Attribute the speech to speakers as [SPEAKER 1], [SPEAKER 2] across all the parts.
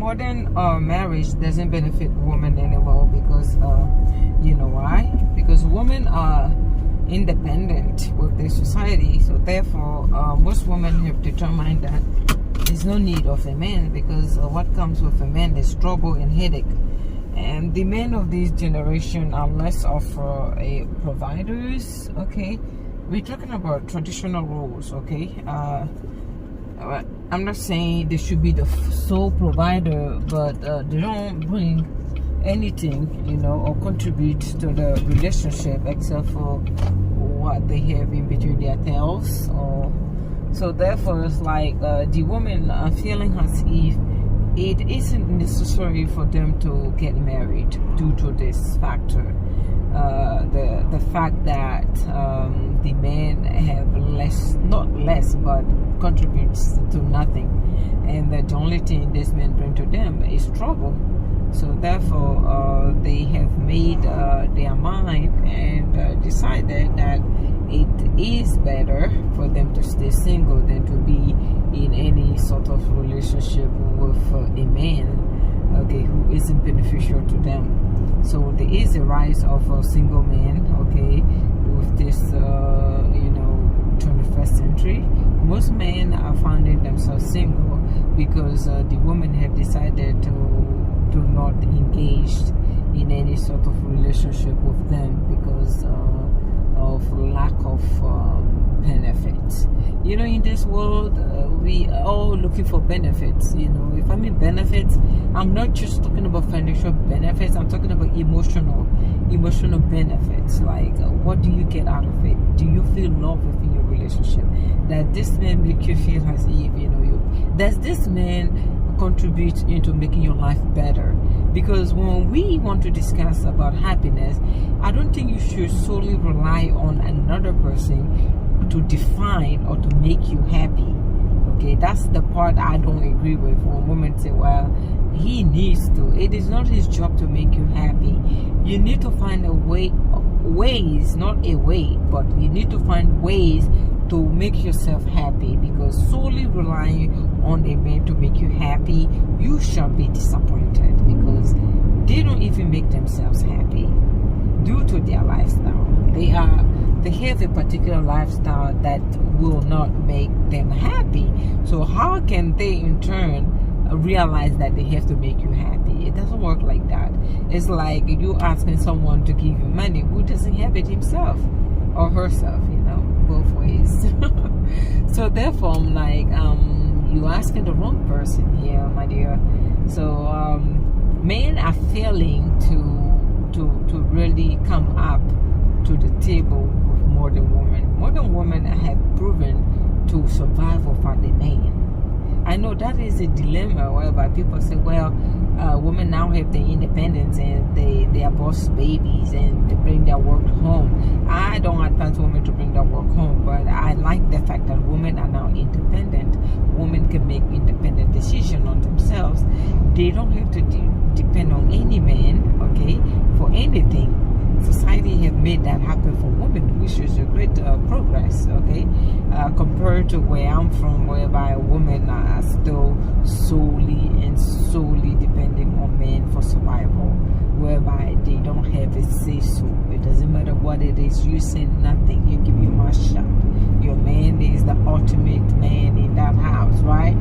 [SPEAKER 1] modern marriage doesn't benefit women anymore because you know why? Because women are independent with their society, so therefore most women have determined that there's no need of a man, because what comes with a man is trouble and headache. And the men of this generation are less of a providers. Okay, we're talking about traditional roles. Okay, I'm not saying they should be the sole provider, but they don't bring anything, you know, or contribute to the relationship except for what they have in between their tails. Or so therefore it's like the women are feeling as if it isn't necessary for them to get married due to this factor. The fact that the men have less, not less, but contributes to nothing, and that the only thing these men bring to them is trouble. So therefore they have made their mind and decided that it is better for them to stay single than to be in any sort of relationship with a man, okay, who isn't beneficial to them. So there is a rise of single men, okay, with this, you know, 21st century. Most men are finding themselves single because the women have decided to not engage in any sort of relationship with them because of lack of benefits. You know, in this world, we are all looking for benefits. You know, if I mean benefits, I'm not just talking about financial benefits. I'm talking about emotional benefits. Like, what do you get out of it? Do you feel love within your relationship? That this man make you feel as if, you know, does this man contribute into making your life better? Because when we want to discuss about happiness, I don't think you should solely rely on another person to define or to make you happy. Okay, that's the part I don't agree with. When women say, well, he needs to, it is not his job to make you happy. You need to find a ways, not a way, but you need to find ways to make yourself happy, because solely relying on a man to make you happy, you shall be disappointed, because they don't even make themselves happy due to their lifestyle. They have a particular lifestyle that will not make them happy. So how can they in turn realize that they have to make you happy? It doesn't work like that. It's like you asking someone to give you money who doesn't have it himself or herself, you know, both ways. So therefore I'm like, you asking the wrong person here, my dear. So men are failing to really come up to the table with modern women. Modern women have proven to survive without the man. I know that is a dilemma whereby people say, well, women now have their independence and they are boss babies and they bring their work home. I don't advise women to bring their work home, but I like the fact that women are now independent. Women can make independent decisions on themselves. They don't have to depend on any man, okay, for anything. Society has made that happen for women, which is a great progress, okay, compared to where I'm from, whereby women are still solely depending on men for survival, whereby they don't have a say-so. It doesn't matter what it is, you say nothing, you give your mouth shut. Your man is the ultimate man in that house, right?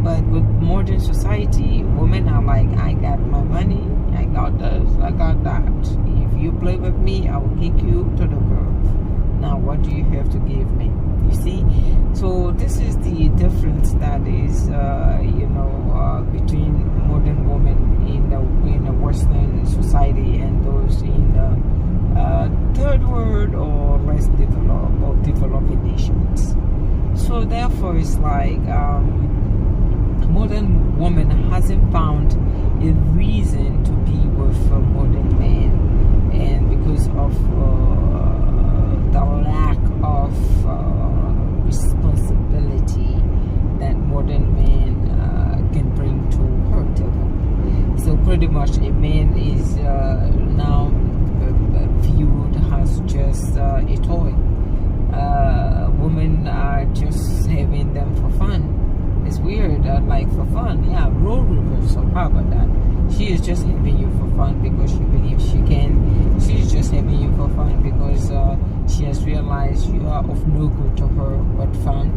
[SPEAKER 1] But with modern society, women are like, I got my money, I got this, I got that. If you play with me, I will kick you to the curb. Now, what do you have to give me? You see? So this is the difference that is, you know, between modern women in the Western society and those in the third world or less developed or developing nations. So therefore, it's like modern woman hasn't found a reason to be with modern men, and because of the lack of responsibility that modern men can bring to her table. So pretty much a man is now viewed as just a toy. Women are just having them for fun. It's weird, like for fun, yeah, just having you for fun because she believes she can. She's just having you for fun because she has realized you are of no good to her but fun.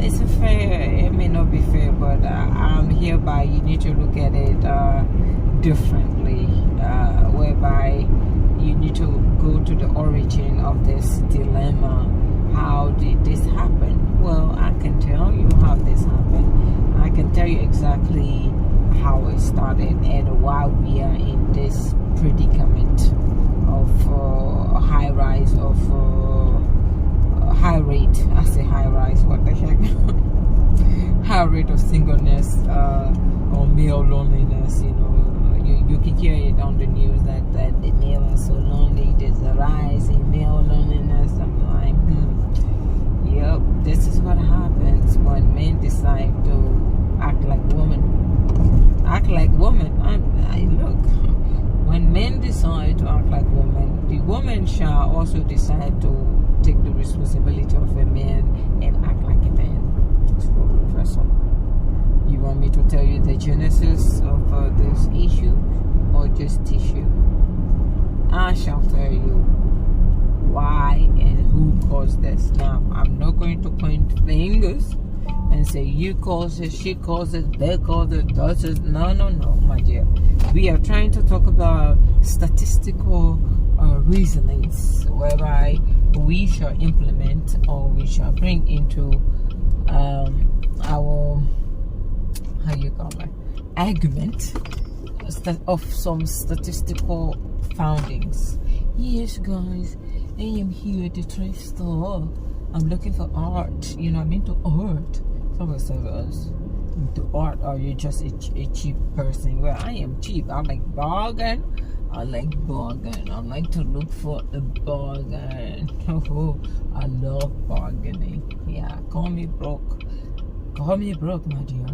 [SPEAKER 1] It's fair. It may not be fair, but hereby you need to look at it differently, whereby you need to go to the origin of this dilemma. How did this happen? Well, I can tell you how this happened. I can tell you exactly how it started and why we are in this predicament of high rise of high rate. I say high rise, what the heck? High rate of singleness or male loneliness. You know, you can hear it on the news that the male are so lonely. There's a rise in male loneliness. I'm like, yep, this is what happens when men decide to act like women. Act like women. Look, when men decide to act like women, the woman shall also decide to take the responsibility of a man and act like a man. It's for reversal. You want me to tell you the genesis of this issue or just tissue? I shall tell you why and who caused this. Now, I'm not going to point fingers and say you caused it, she caused it, they caused it, that's it. No, my dear. We are trying to talk about statistical reasonings whereby we shall implement or we shall bring into our argument of some statistical foundings. Yes, guys, I am here at the thrift store. I'm looking for art. You know, I'm into art. Someone said us into art. Or you're just a cheap person? Well, I am cheap. I like bargain. I like to look for a bargain. Oh, I love bargaining. Yeah, call me broke. Call me broke, my dear.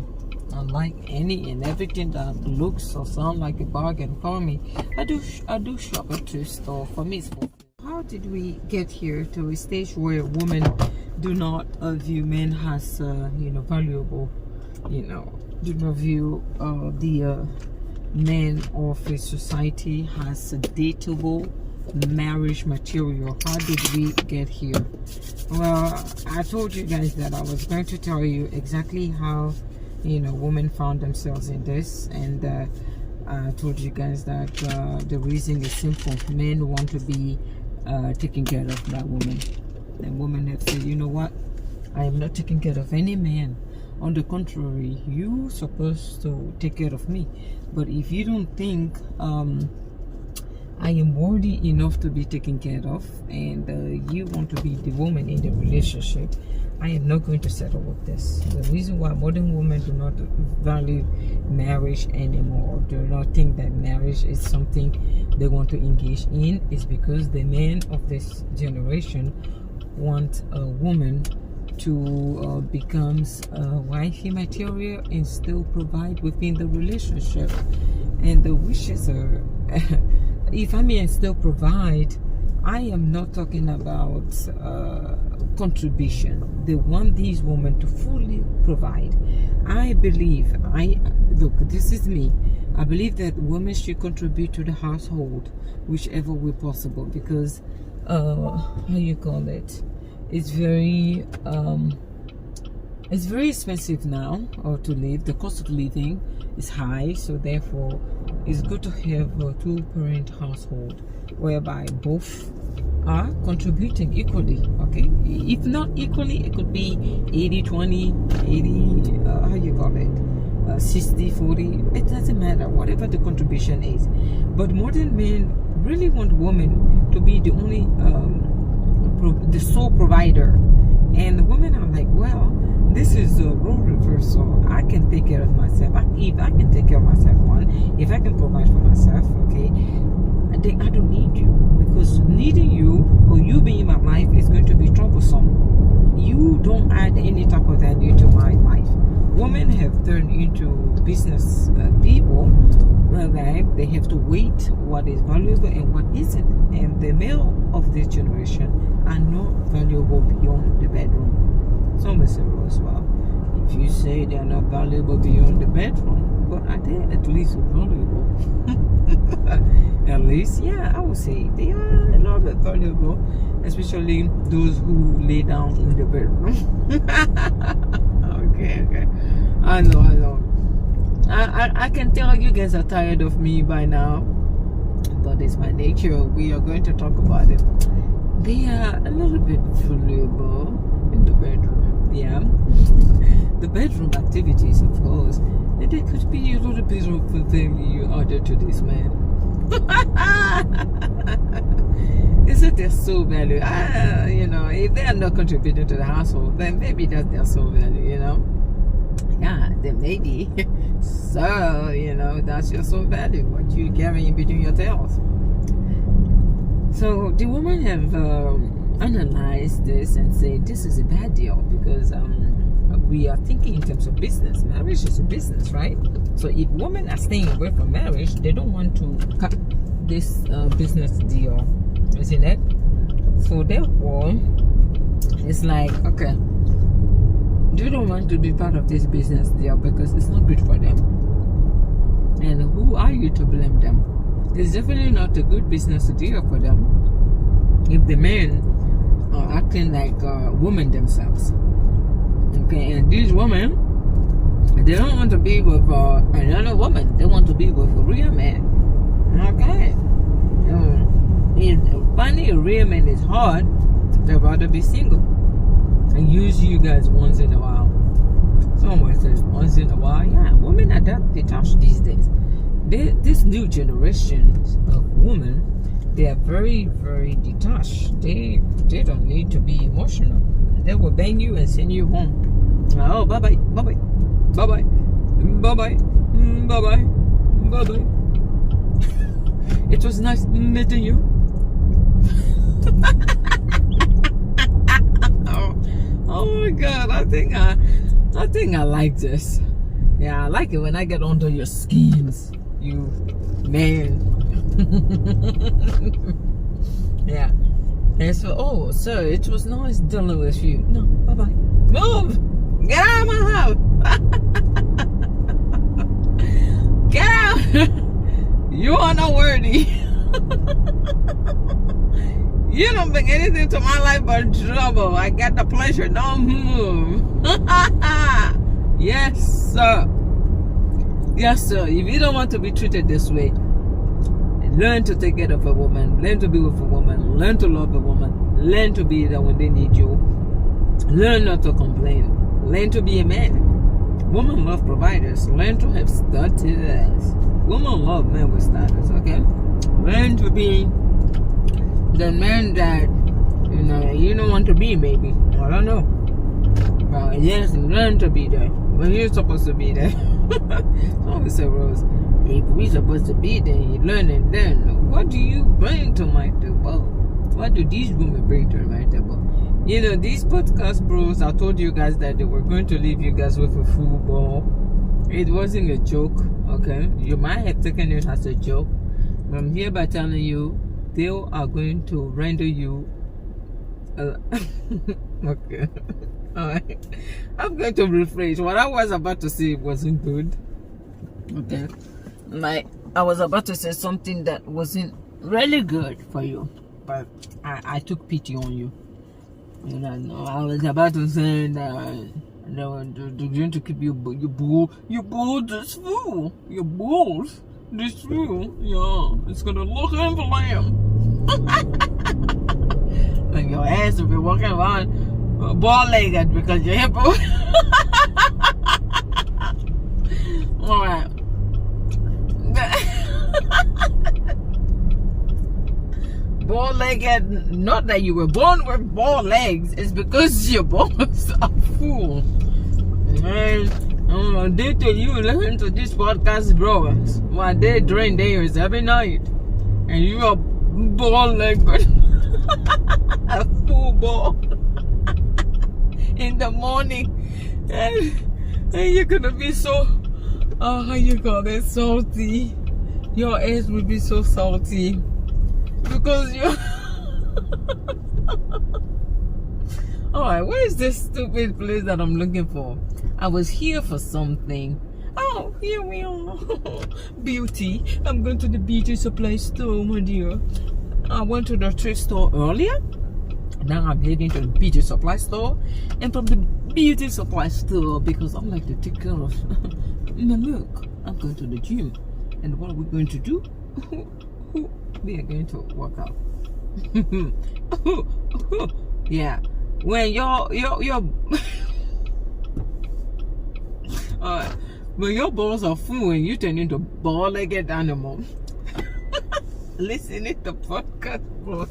[SPEAKER 1] I like any and everything that looks or sounds like a bargain. Call me. I do shop at thrift store. For me, it's for. How did we get here to a stage where women do not view men as valuable? Do not view the men of a society as a dateable marriage material. How did we get here? Well, I told you guys that I was going to tell you exactly how women found themselves in this, and I told you guys that the reason is simple. Men want to be taken care of by women, and women have said, you know what, I am not taking care of any man. On the contrary, you supposed to take care of me. But if you don't think I am worthy enough to be taken care of, and you want to be the woman in the relationship, I am not going to settle with this. The reason why modern women do not value marriage anymore, do not think that marriage is something they want to engage in, is because the men of this generation want a woman to become wifey material and still provide within the relationship. And the wishes are, if I may still provide, I am not talking about contribution. They want these women to fully provide. I believe, look, this is me. I believe that women should contribute to the household, whichever way possible, because it's very expensive now to live. The cost of living is high, so therefore it's good to have a two-parent household whereby both are contributing equally. Okay, if not equally, it could be 80-20, 60-40. It doesn't matter, whatever the contribution is. But modern men really want women to be the only the sole provider, and women are like, well, this is a role reversal. I can take care of myself. If I can take care of myself, if I can provide for myself, okay, then I don't need you, because needing you or you being in my life is going to be troublesome. You don't add any type of value to my life. Women have turned into business people, whereby they have to weight what is valuable and what isn't. And the male of this generation are not valuable beyond the bedroom. Some is simple as well. If you say they're not valuable beyond the bedroom, but are they at least valuable. At least, yeah, I would say they are a little bit valuable, especially those who lay down in the bedroom. Okay. I know. I can tell you guys are tired of me by now, but it's my nature. We are going to talk about it. They are a little bit valuable in the bedroom, yeah. The bedroom activities, of course, and they could be a little bit of value added to this man. Isn't there so value? If they are not contributing to the household, then maybe that's their soul value, Yeah, then maybe. So, that's your soul value, what you carry in between your tails. So the woman have analyzed this and said this is a bad deal because we are thinking in terms of business. Marriage is a business, right? So if women are staying away from marriage, they don't want to cut this business deal, isn't it? So therefore, it's like, okay, they don't want to be part of this business deal because it's not good for them. And who are you to blame them? It's definitely not a good business deal for them if the men are acting like women themselves. Okay, and these women, they don't want to be with another woman. They want to be with a real man. Okay. Finding a real man is hard. They'd rather be single and use you guys once in a while. Someone says once in a while. Yeah, women are that detached these days. This new generation of women, they are very, very detached. They don't need to be emotional. They will bang you and send you home. Oh, bye-bye. It was nice meeting you. Oh my God, I think I like this. Yeah, I like it when I get under your skins, you man. Yeah. And so, sir, it was nice dealing with you. No, bye-bye. Move! Get out of my house! Get out! You are not worthy. You don't bring anything to my life but trouble. I got the pleasure. Don't move. Yes, sir. Yes, sir. If you don't want to be treated this way, learn to take care of a woman. Learn to be with a woman. Learn to love a woman. Learn to be there when they need you. Learn not to complain. Learn to be a man. Women love providers. Learn to have status. Women love men with status, okay? Learn to be the man that you don't want to be, maybe. I don't know. But yes, learn to be there when you're supposed to be there. Officer Rose, if we're supposed to be there, you learn, and then what do you bring to my table? What do these women bring to my table? These podcast bros, I told you guys that they were going to leave you guys with a full ball. It wasn't a joke, okay? You might have taken it as a joke. But I'm hereby telling you, they are going to render you okay. Alright. I'm going to rephrase. What I was about to say wasn't good. Okay. Like, I was about to say something that wasn't really good for you. But I took pity on you. I was about to say that they're going to keep your balls this full. Your balls this full. Yeah. It's going to look in for lamb. And your ass will be walking around ball-legged because your hip. Alright. Ball-legged, not that you were born with ball legs, it's because your balls are full. And I'm gonna do to you listen to this podcast, bro. While they drain theirs every night. And you are ball-legged. A full ball. In the morning. And you're gonna be so, how you call it, salty. Your ass will be so salty. Because you Alright, where is this stupid place that I'm looking for? I was here for something. Oh, Here we are. Beauty. I'm going to the beauty supply store, my dear. I went to the thrift store earlier. Now I'm heading to the beauty supply store. And from the beauty supply store, because I like to take care of my look, I'm going to the gym. And what are we going to do? We are going to work out. Yeah. When when your balls are full and you turn into a ball-legged animal, listening to podcast, bro,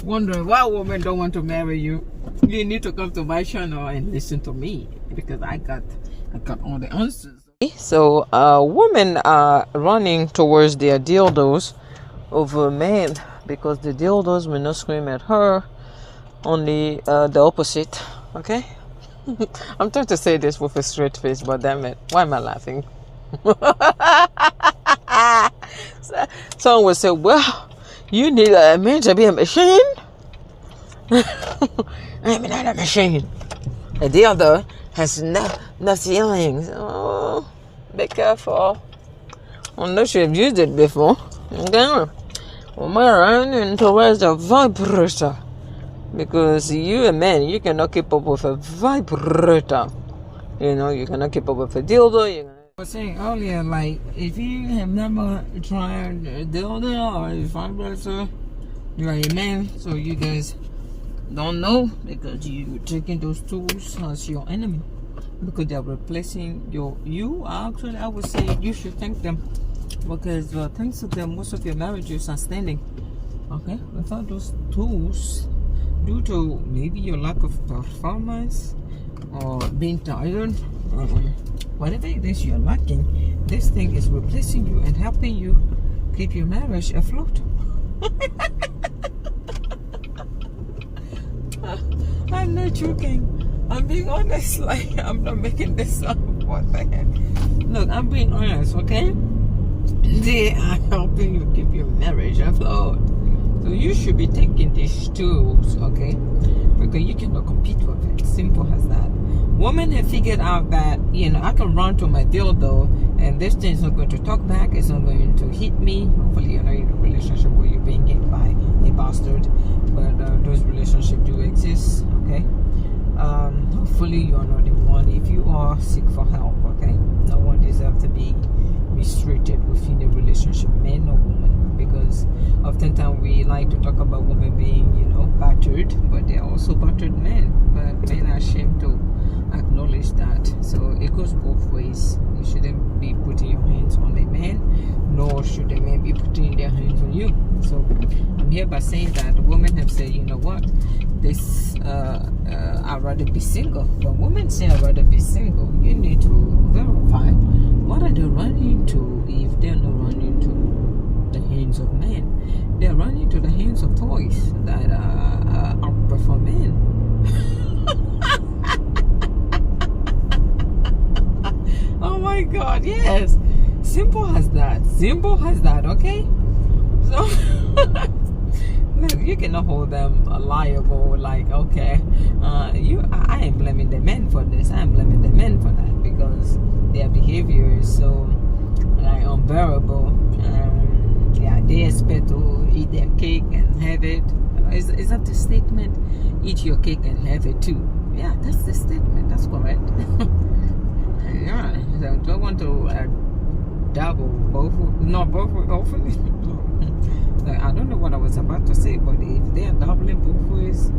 [SPEAKER 1] wondering why women don't want to marry you, you need to come to my channel and listen to me, because I got all the answers. So women are running towards their dildos over men, because the dildos will not scream at her, only the opposite. Okay. I'm trying to say this with a straight face, but damn it, why am I laughing? Someone would say, well, you need a man to be a machine. I'm not a machine. The other has no feelings. Oh, be careful. Unless you've used it before. Okay. Well, running towards a vibrator. Because you a man, you cannot keep up with a vibrator. You know, you cannot keep up with a dildo. I was saying earlier, like, if you have never tried a dildo or a vibrator, you're a man, so you guys don't know, because you're taking those tools as your enemy. Because they're replacing you. Actually, I would say you should thank them. Because thanks to them, most of your marriages are standing. Okay? Without those tools, due to maybe your lack of performance or being tired, whatever it is you're lacking, this thing is replacing you and helping you keep your marriage afloat. I'm not joking. I'm being honest. Like, I'm not making this up. What the heck? Look, I'm being honest, okay? They are helping you keep your marriage afloat. So you should be taking these tools, okay? Because you cannot compete with it. Simple as that. Women have figured out that, you know, I can run to my dildo and this thing is not going to talk back. It's not going to hit me. Hopefully you're not in a relationship where you're being hit by a bastard. But those relationships do exist, okay? Hopefully you're not in one. If you are, seek for help, okay? No one deserves to be mistreated within a relationship, man or woman. Because oftentimes we like to talk about women being, you know, battered, but they're also battered men. But men are ashamed to acknowledge that. So it goes both ways. You shouldn't be putting your hands on a man, nor should a man be putting their hands on you. So I'm here by saying that women have said, you know what, this I'd rather be single. When women say I'd rather be single, you need to verify what are they running to. If they're not running to the hands of men, they're running to the hands of toys that outperform men. Oh my God, yes. Simple as that. Simple as that, okay? So look, you cannot hold them liable, like, okay, I am blaming the men for this, I am blaming the men for that, because their behavior is so like unbearable. Yeah, they expect to eat their cake and have it. Is that the statement? Eat your cake and have it too. Yeah, that's the statement. That's correct. Yeah, so don't want to double both. Not both. Hopefully, I don't know what I was about to say, but if they are doubling both ways,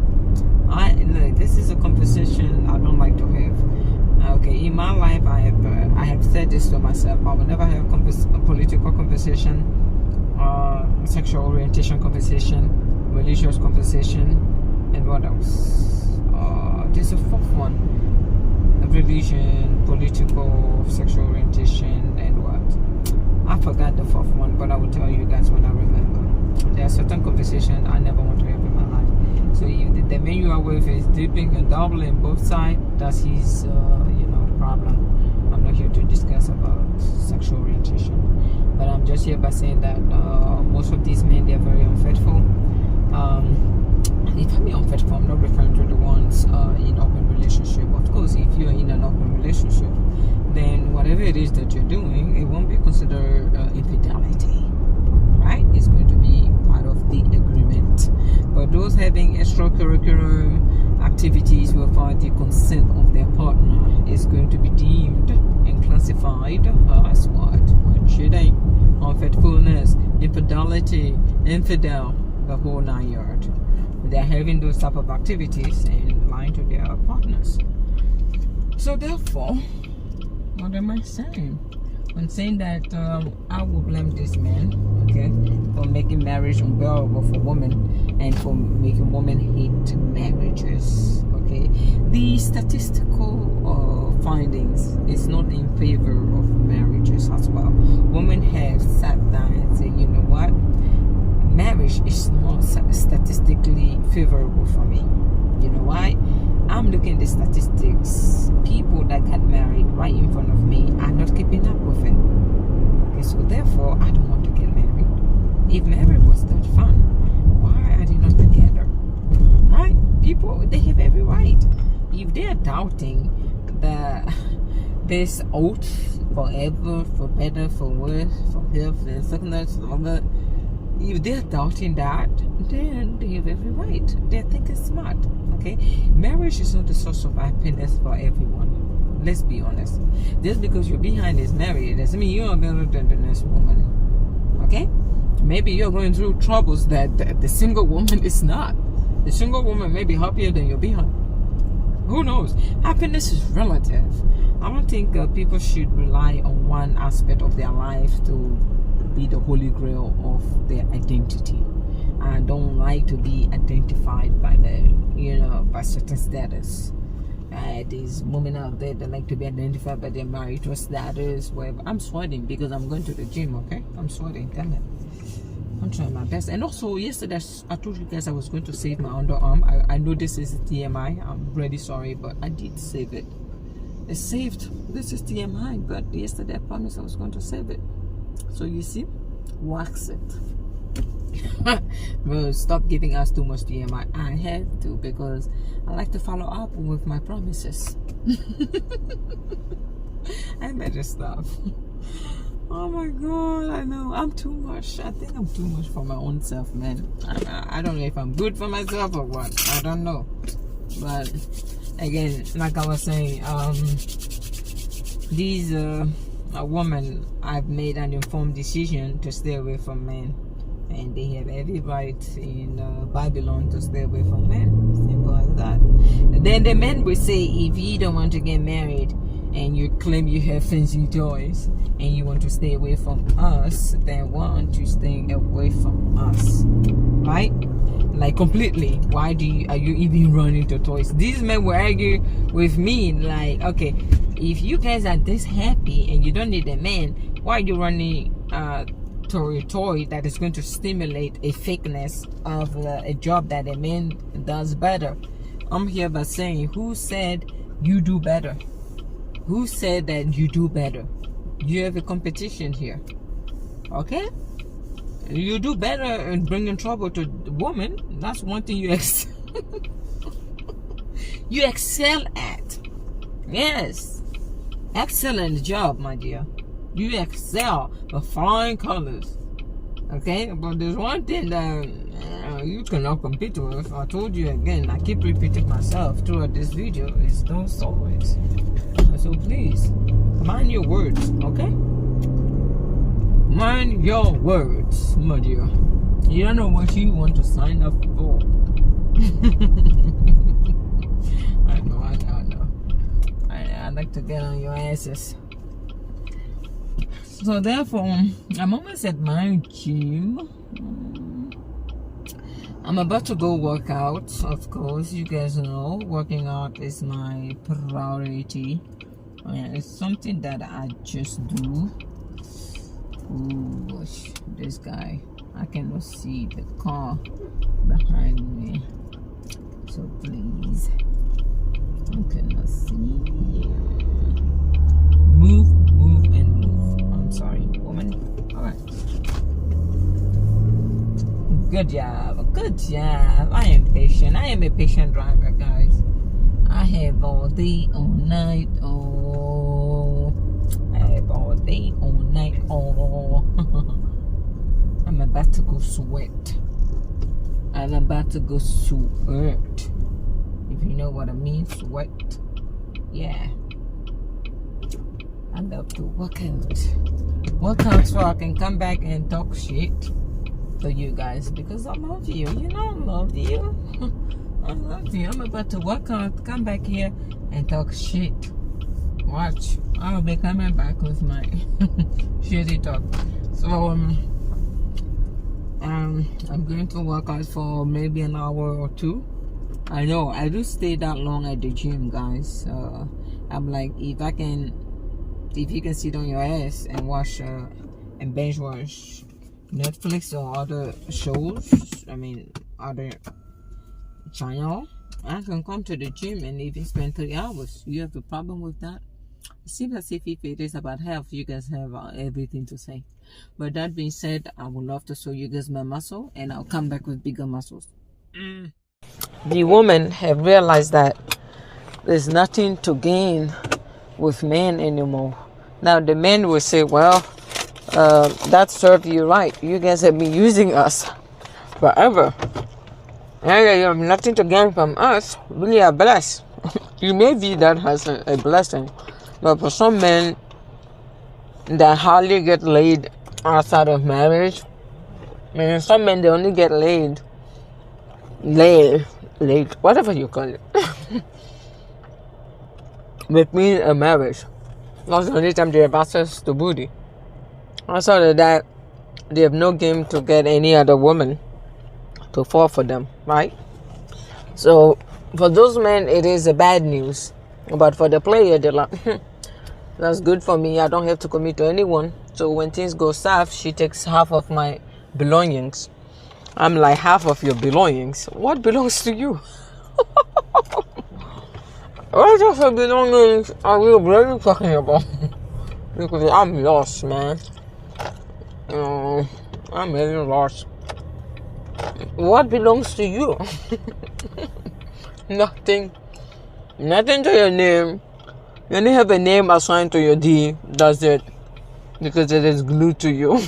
[SPEAKER 1] this is a conversation I don't like to have. Okay, in my life, I have said this to myself. I will never have a political conversation, sexual orientation conversation, religious conversation, and what else? There's a fourth one: religion, political, sexual orientation, and what? I forgot the fourth one, but I will tell you guys when I remember. There are certain conversations I never want to have in my life. So if the man you are with is dipping and doubling both sides, that's his, problem. I'm not here to discuss about sexual orientation, but I'm just here by saying that most of these men, they're very unfaithful. If I mean unfaithful, I'm not referring to the ones in open relationship. Of course, if you're in an open relationship, then whatever it is that you're doing, it having extracurricular activities without the consent of their partner is going to be deemed and classified as what? Cheating, unfaithfulness, infidelity, infidel, the whole 9 yards. They're having those type of activities and lying to their partners. So therefore, what am I saying? I'm saying that I will blame this man, okay, for making marriage unbearable for women and for making women hate marriages, okay. The statistical findings is not in favor of marriages as well. Women have sat down and said, you know what, marriage is not statistically favorable for me. You know why? I'm looking at the statistics. People that got married right in front of me are not keeping up with it. Okay, so therefore, I don't want to get married. If marriage was that fun, why are they not together? Right? People, they have every right. If they are doubting that this oath forever, for better, for worse, for health and sickness, all that, if they're doubting that, then they have every right. They're thinking smart. Okay, marriage is not the source of happiness for everyone. Let's be honest. Just because you're behind is married doesn't mean you're better than the next woman. Okay, maybe you're going through troubles that the single woman is not. The single woman may be happier than you're behind. Who knows? Happiness is relative. I don't think people should rely on one aspect of their life to be the holy grail of their identity. I don't like to be identified by by certain status. These women out there that like to be identified by their marital status, whatever. I'm sweating because I'm going to the gym, okay? I'm sweating, damn it. I'm trying my best. And also, yesterday, I told you guys I was going to save my underarm. I know this is TMI. I'm really sorry, but I did save it. It's saved. This is TMI, but yesterday I promised I was going to save it. So you see, wax it. Well, stop giving us too much TMI. I have to, because I like to follow up with my promises. I better stop. Oh my god, I know I'm too much. I think I'm too much for my own self, man. I don't know if I'm good for myself or what. I don't know. But again, like I was saying, these women, I've made an informed decision to stay away from men. And they have every right in Babylon to stay away from men. Simple as that. And then the men will say, if you don't want to get married and you claim you have fancy toys and you want to stay away from us, then why aren't you staying away from us? Right? Like completely. Why are you even running to toys? These men will argue with me like, okay, if you guys are this happy and you don't need a man, why are you running to a toy that is going to stimulate a fakeness of a job that a man does better? I'm here by saying, who said you do better? Who said that you do better? You have a competition here, okay? You do better in bringing trouble to the woman. That's one thing you you excel at. Yes, excellent job, my dear. You excel with flying colors, okay? But there's one thing that you cannot compete with. I told you again, I keep repeating myself throughout this video, is those toys. So please, mind your words, okay? Mind your words, my dear. You don't know what you want to sign up for. I know. I'd like to get on your asses. So therefore, I'm almost at my gym. I'm about to go work out. Of course, you guys know working out is my priority. It's something that I just do. Oh gosh, this guy, I cannot see the car behind me, so please, I cannot see. Move and move. I'm sorry, woman. All right. Good job. I am patient. I am a patient driver, guys. I have all day, all night, oh. I have all day, all night, oh. I'm about to go sweat. I'm about to go sweat. If you know what I mean, sweat. Yeah. I'm about to work out so I can come back and talk shit to you guys, because I love you. You know I love you. I love you. I'm about to work out, come back here and talk shit. Watch. I'll be coming back with my shitty talk. So I'm going to work out for maybe an hour or two. I know I do stay that long at the gym, guys. I'm like, if you can sit on your ass and watch and binge watch Netflix or other shows, other channel, I can come to the gym and even spend 3 hours. You have a problem with that? It seems as if it is about health, you guys have everything to say. But that being said, I would love to show you guys my muscle, and I'll come back with bigger muscles. The women have realized that there's nothing to gain with men anymore. Now the men will say, well, that served you right. You guys have been using us forever. Now you have nothing to gain from us. We are blessed. You may view that as a blessing. But for some men that hardly get laid outside of marriage, some men, they only get laid, whatever you call it, between a marriage. That's the only time they have access to booty. Outside of that, they have no game to get any other woman to fall for them, right? So for those men, it is a bad news. But for the player, they're like, that's good for me. I don't have to commit to anyone. So when things go south, she takes half of my belongings. I'm like, half of your belongings? What belongs to you? What of your belongings are you really talking about? Because I'm lost, man. I'm really lost. What belongs to you? Nothing. Nothing to your name. You only have a name assigned to your D. That's it. Because it is glued to you.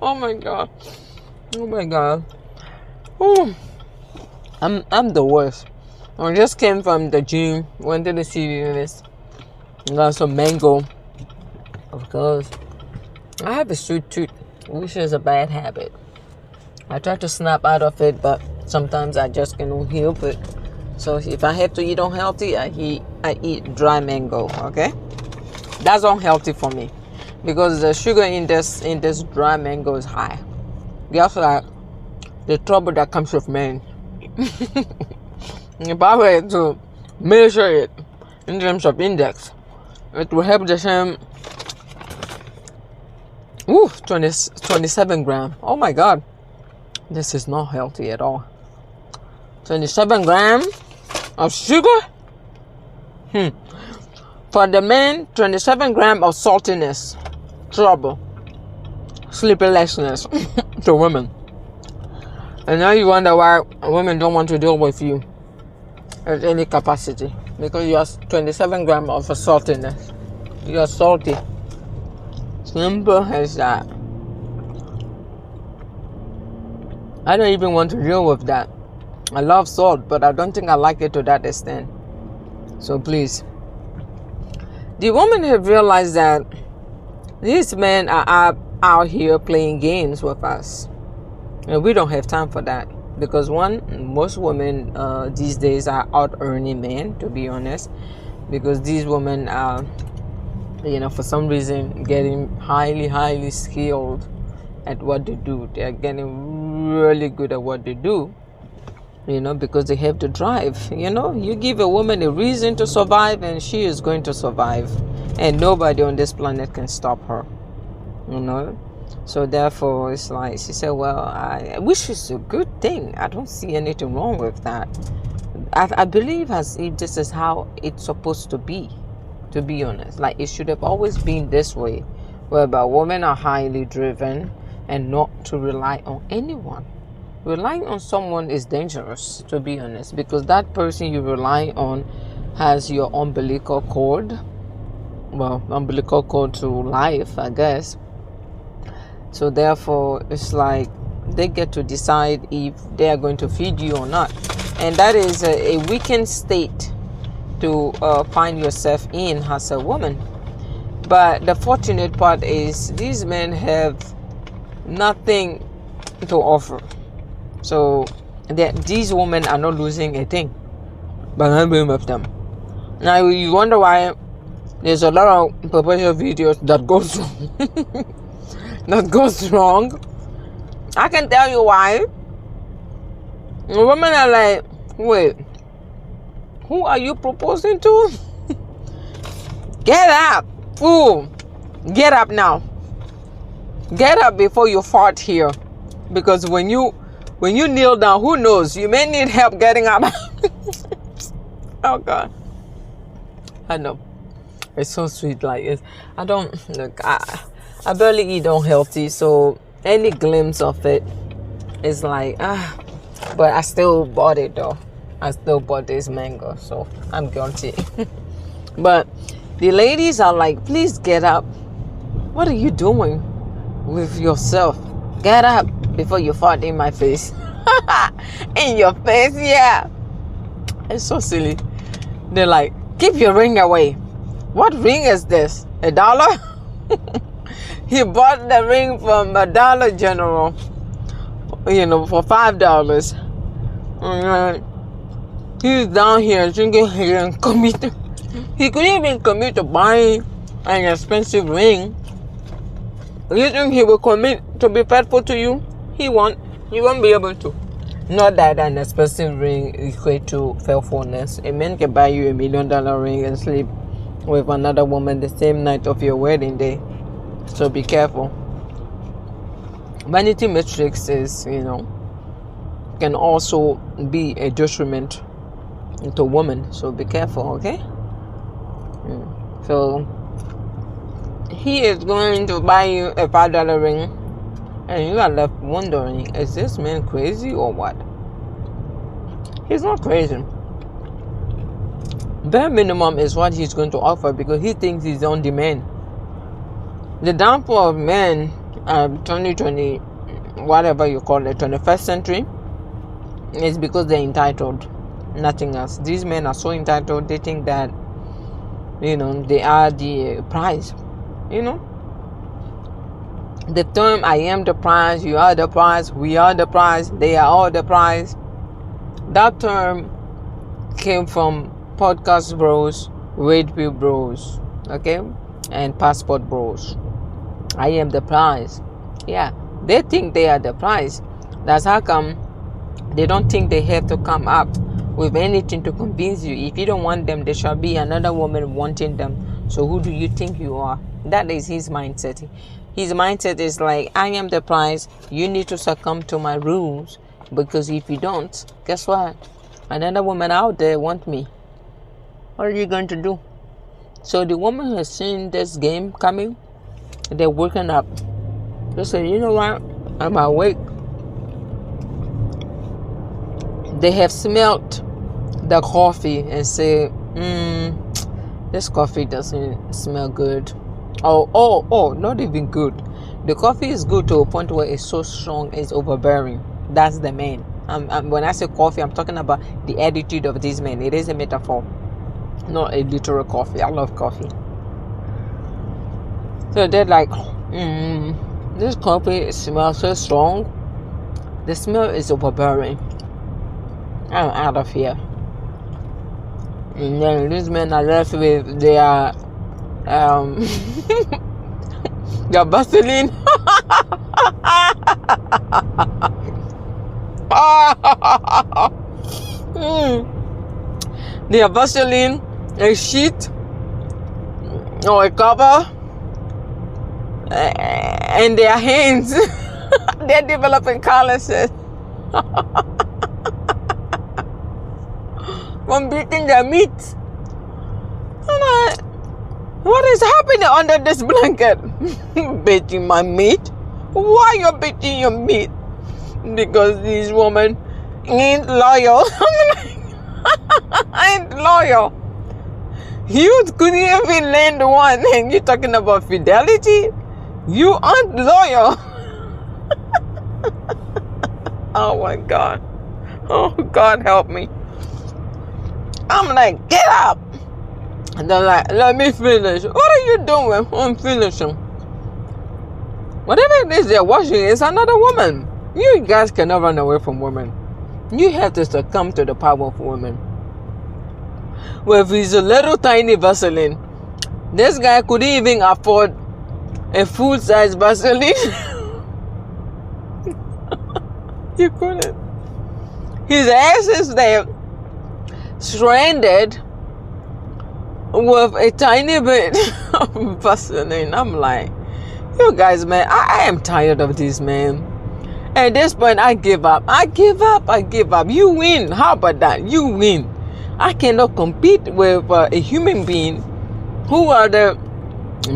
[SPEAKER 1] Oh my god. Oh my god. Oh. I'm the worst. I just came from the gym. Went to the CVS. Got some mango. Of course. I have a sweet tooth, which is a bad habit. I try to snap out of it, but sometimes I just cannot help it. So if I have to eat unhealthy, I eat dry mango. Okay, that's unhealthy for me because the sugar in this dry mango is high. Guess what? The trouble that comes with men. If I were to measure it in terms of index, it will have the same. 27 grams. Oh my god, this is not healthy at all. 27 grams of sugar. For the men, 27 grams of saltiness. Trouble. Sleeplessness to women. And now you wonder why women don't want to deal with you at any capacity, because you have 27 grams of saltiness. You are salty. Simple as that. I don't even want to deal with that. I love salt, but I don't think I like it to that extent. So please. The women have realized that these men are out here playing games with us. And we don't have time for that. Because most women these days are out earning men, to be honest. Because these women are, for some reason, getting highly skilled at what they do. They are getting really good at what they do, because they have to drive. You give a woman a reason to survive and she is going to survive, and nobody on this planet can stop her. So therefore it's like she said, well, which is a good thing. I don't see anything wrong with that. I believe as if this is how it's supposed to be honest. Like, it should have always been this way, whereby women are highly driven and not to rely on anyone. Relying on someone is dangerous, to be honest, because that person you rely on has your umbilical cord. Well, umbilical cord to life, I guess. So therefore, it's like they get to decide if they are going to feed you or not. And that is a weakened state to find yourself in as a woman. But the fortunate part is these men have nothing to offer. So these women are not losing a thing by not being with them. Now you wonder why there's a lot of proposal videos that goes wrong. That goes wrong. I can tell you why. Women are like, wait, who are you proposing to? Get up, fool. Get up now. Get up before you fart here. Because when you kneel down, who knows? You may need help getting up. Oh God. I know. It's so sweet. Like I don't look. I barely eat unhealthy, so any glimpse of it is like But I still bought it though. I still bought this mango, so I'm guilty. But the ladies are like, please get up. What are you doing with yourself? Get up before you fart in my face. In your face, yeah. It's so silly. They're like, keep your ring away. What ring is this? $1? He bought the ring from a Dollar General, for $5. He's down here thinking he can commit. He couldn't even commit to buying an expensive ring. You think he will commit to be faithful to you? He won't. He won't be able to. Not that an expensive ring equates to faithfulness. A man can buy you $1 million ring and sleep with another woman the same night of your wedding day. So be careful. Vanity metrics is, can also be a detriment to women. So be careful, okay? So he is going to buy you a $5 ring, and you are left wondering, is this man crazy or what? He's not crazy. Bare minimum is what he's going to offer because he thinks he's on demand. The downfall of men, 2020, whatever you call it, 21st century, is because they're entitled. Nothing else. These men are so entitled, they think that, they are the prize. The term, I am the prize, you are the prize, we are the prize, they are all the prize. That term came from podcast bros, Red Pill bros, okay, and passport bros. I am the prize. Yeah, they think they are the prize. That's how come they don't think they have to come up with anything to convince you. If you don't want them, there shall be another woman wanting them. So who do you think you are? That is his mindset. His mindset is like, I am the prize. You need to succumb to my rules. Because if you don't, guess what? Another woman out there wants me. What are you going to do? So the woman has seen this game coming. They're waking up. They say, you know what? I'm awake. They have smelled the coffee and say, this coffee doesn't smell good. Oh, not even good. The coffee is good to a point where it's so strong, it's overbearing. That's the man. When I say coffee, I'm talking about the attitude of these men. It is a metaphor, not a literal coffee. I love coffee. So they're like, this coffee smells so strong. The smell is overbearing. I'm out of here. And then these men are left with their their Vaseline. Their Vaseline, a sheet or a cover, and their hands. They're developing calluses from beating their meat. What is happening under this blanket? Beating my meat? Why you beating your meat? Because this woman ain't loyal. Ain't loyal. You couldn't even land one, and you're talking about fidelity? You aren't loyal. Oh my God. Oh, God help me. I'm like, get up. And they're like, let me finish. What are you doing? I'm finishing. Whatever it is they're watching is another woman. You guys cannot run away from women. You have to succumb to the power of women. With his little tiny Vaseline, this guy couldn't even afford a full-size Vaseline. He couldn't. His ass is there, stranded with a tiny bit of Vaseline. I'm like, you guys, man, I am tired of this, man. At this point, I give up. I give up. You win. How about that? You win. I cannot compete with a human being who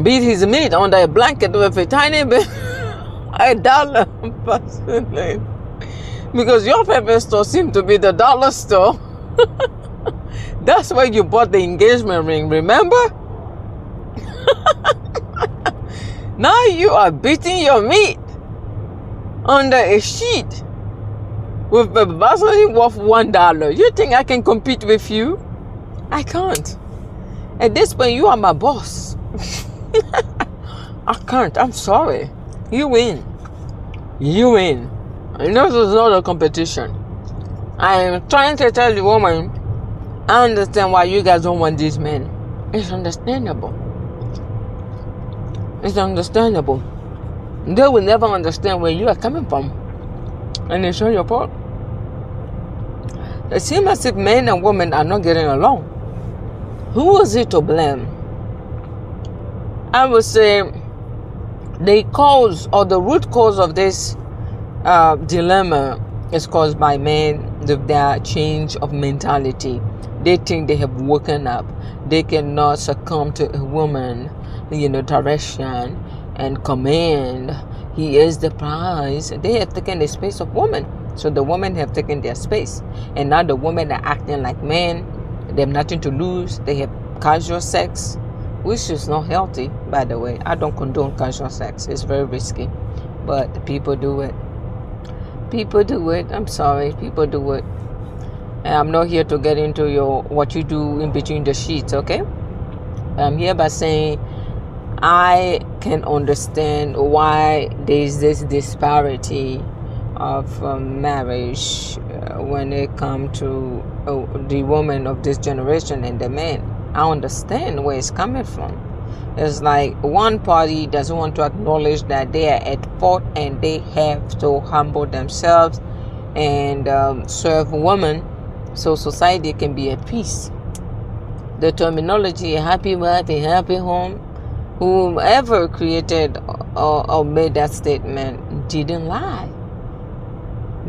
[SPEAKER 1] beat his meat under a blanket with a tiny bit, $1 Vaseline. Because your favorite store seems to be the dollar store. That's where you bought the engagement ring, remember? Now you are beating your meat under a sheet with a Vaseline worth $1. You think I can compete with you? I can't. At this point, you are my boss. I can't. I'm sorry. You win. You win. And this is not a competition. I am trying to tell the woman, I understand why you guys don't want these men. It's understandable. It's understandable. They will never understand where you are coming from. And it's not your fault. It seems as if men and women are not getting along. Who is it to blame? I would say the cause or the root cause of this dilemma is caused by men with their change of mentality. They think they have woken up. They cannot succumb to a woman, direction and command. He is the prize. They have taken the space of women. So the women have taken their space. And now the women are acting like men. They have nothing to lose. They have casual sex, which is not healthy, by the way. I don't condone casual sex. It's very risky. But people do it. People do it. I'm sorry. People do it. And I'm not here to get into what you do in between the sheets, okay? I'm here by saying I can understand why there's this disparity of marriage when it comes to the women of this generation and the men. I understand where it's coming from. It's like one party doesn't want to acknowledge that they are at fault and they have to humble themselves and serve women so society can be at peace. The terminology happy wife and happy home, whoever created or made that statement didn't lie.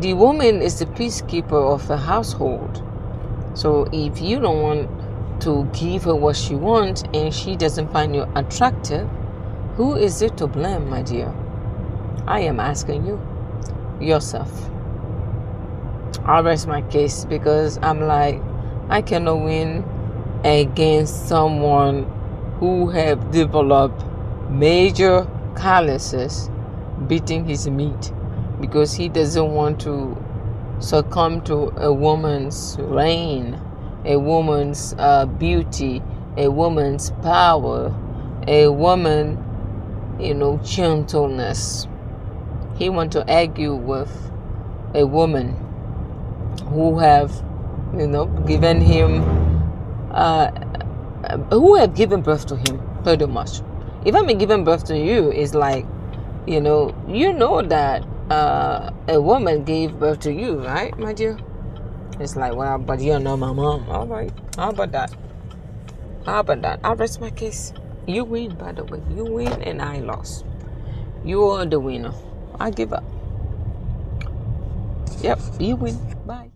[SPEAKER 1] The woman is the peacekeeper of a household. So if you don't want to give her what she wants and she doesn't find you attractive, who is it to blame, my dear? I am asking you, yourself. I'll rest my case because I'm like, I cannot win against someone who have developed major calluses beating his meat because he doesn't want to succumb to a woman's reign, a woman's beauty, a woman's power, a woman, gentleness. He want to argue with a woman who have, given him, who have given birth to him, pretty much. If I'm giving birth to you, it's like, you know that a woman gave birth to you, right, my dear? It's like, well, but you're not my mom. All right. How about that? I'll rest my case. You win, by the way. You win and I lost. You are the winner. I give up. Yep, you win. Bye.